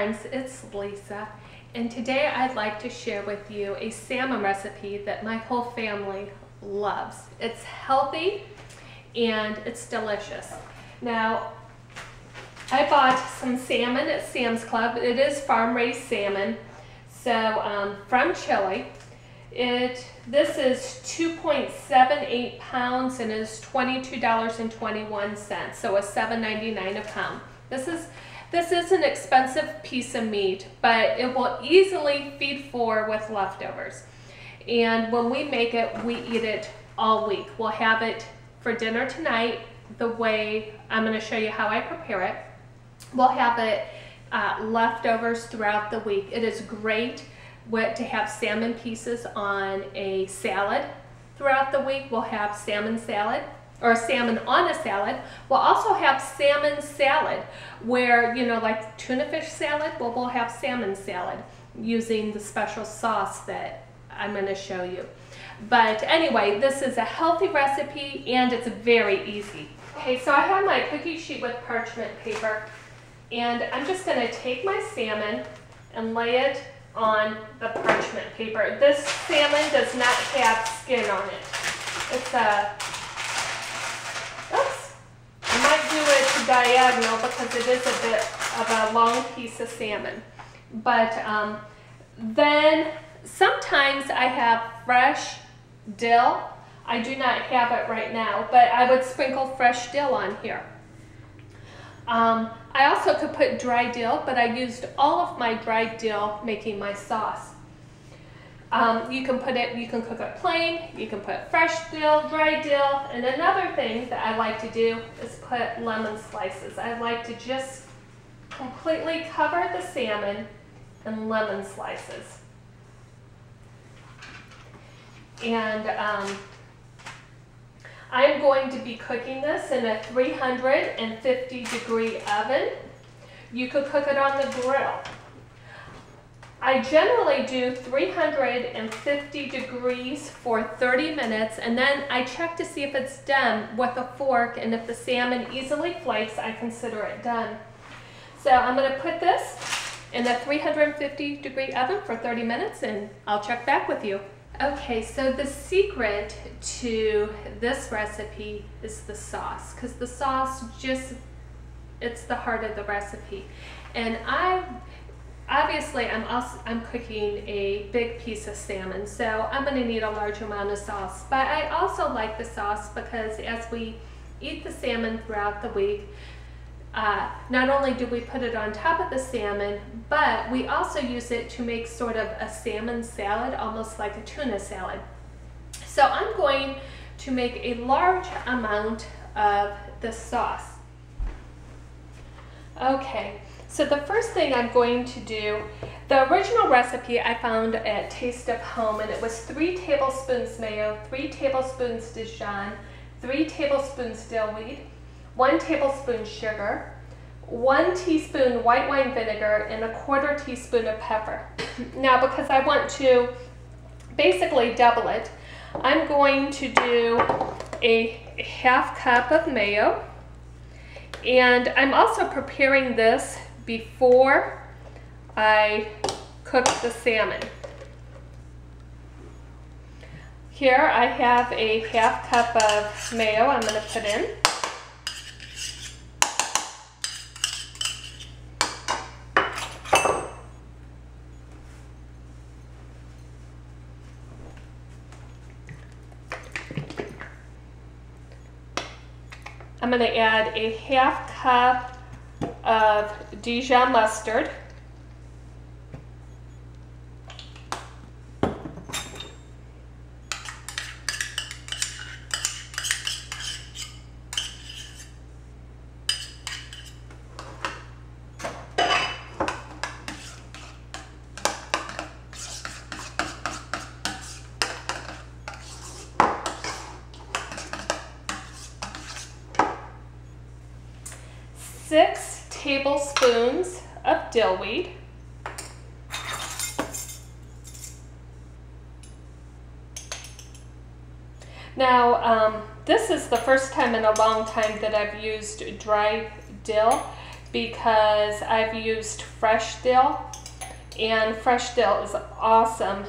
friends, it's Lisa, and today I'd like to share with you a salmon recipe that my whole family loves. It's healthy and it's delicious. Now, I bought some salmon at Sam's Club. It is farm-raised salmon, so from Chile. This is 2.78 pounds and is $22.21, so it's $7.99 a pound. This is an expensive piece of meat, but it will easily feed 4 with leftovers. And when we make it, we eat it all week. We'll have it for dinner tonight the way I'm going to show you how I prepare it. We'll have it leftovers throughout the week. It is great to have salmon pieces on a salad throughout the week. We'll have salmon salad or salmon on a salad. We'll also have salmon salad where, you know, like tuna fish salad, well, we'll have salmon salad using the special sauce that I'm going to show you. But anyway, this is a healthy recipe and it's very easy. Okay, so I have my cookie sheet with parchment paper, and I'm just going to take my salmon and lay it on the parchment paper. This salmon does not have skin on it. It's oops, I might do it diagonal because it is a bit of a long piece of salmon. But then sometimes I have fresh dill. I do not have it right now, but I would sprinkle fresh dill on here. I also could put dry dill, but I used all of my dry dill making my sauce. You can cook it plain, you can put fresh dill, dry dill, and another thing that I like to do is put lemon slices. I like to just completely cover the salmon in lemon slices. And I'm going to be cooking this in a 350-degree oven. You could cook it on the grill. I generally do 350 degrees for 30 minutes, and then I check to see if it's done with a fork, and if the salmon easily flakes, I consider it done. So I'm going to put this in a 350-degree oven for 30 minutes, and I'll check back with you. Okay, so the secret to this recipe is the sauce, because the sauce it's the heart of the recipe. And obviously I'm cooking a big piece of salmon, so I'm going to need a large amount of sauce. But I also like the sauce because as we eat the salmon throughout the week, not only do we put it on top of the salmon, but we also use it to make sort of a salmon salad, almost like a tuna salad. So I'm going to make a large amount of the sauce. Okay, so the first thing I'm going to do, the original recipe I found at Taste of Home, and it was 3 tablespoons mayo, 3 tablespoons Dijon, 3 tablespoons dill weed, 1 tablespoon sugar, 1 teaspoon white wine vinegar, and 1/4 teaspoon of pepper. Now, because I want to basically double it, I'm going to do a 1/2 cup of mayo, and I'm also preparing this before I cook the salmon. Here I have a 1/2 cup of mayo I'm going to put in. I'm going to add a 1/2 cup of Dijon mustard. Six tablespoons of dill weed. Now, this is the first time in a long time that I've used dry dill. because I've used fresh dill, and fresh dill is awesome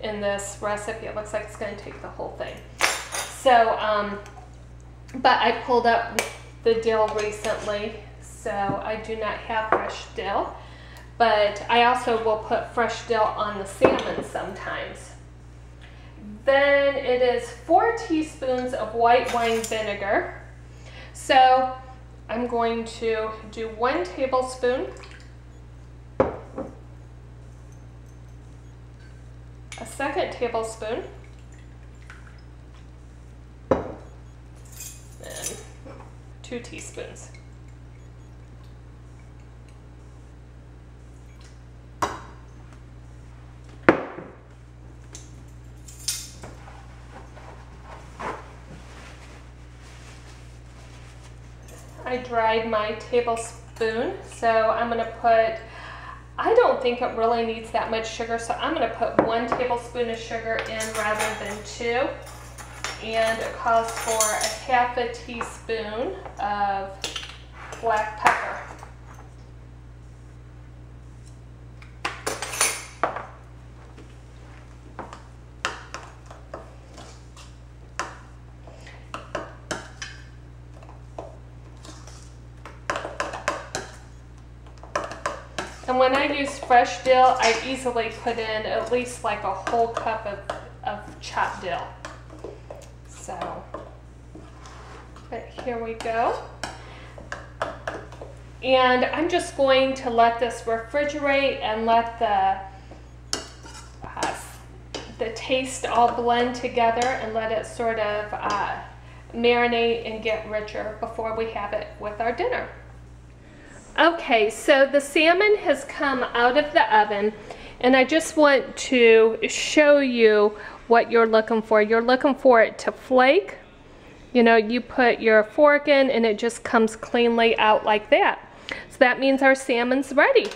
in this recipe. It looks like it's going to take the whole thing. So, but I pulled up the dill recently, so I do not have fresh dill. But I also will put fresh dill on the salmon sometimes. Then it is 4 teaspoons of white wine vinegar. So I'm going to do 1 tablespoon, a 2nd tablespoon, and 2 teaspoons. I dried my tablespoon, so I'm going to put, I don't think it really needs that much sugar, so I'm going to put 1 tablespoon of sugar in rather than 2. And it calls for a 1/2 teaspoon of black pepper. And when I use fresh dill, I easily put in at least like a whole cup of chopped dill. So, but here we go. And I'm just going to let this refrigerate and let the taste all blend together and let it sort of marinate and get richer before we have it with our dinner. Okay, so the salmon has come out of the oven, and I just want to show you what you're looking for. You're looking for it to flake. You know, you put your fork in and it just comes cleanly out like that. So that means our salmon's ready.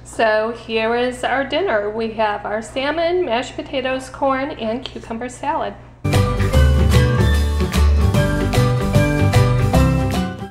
So here is our dinner. We have our salmon, mashed potatoes, corn, and cucumber salad.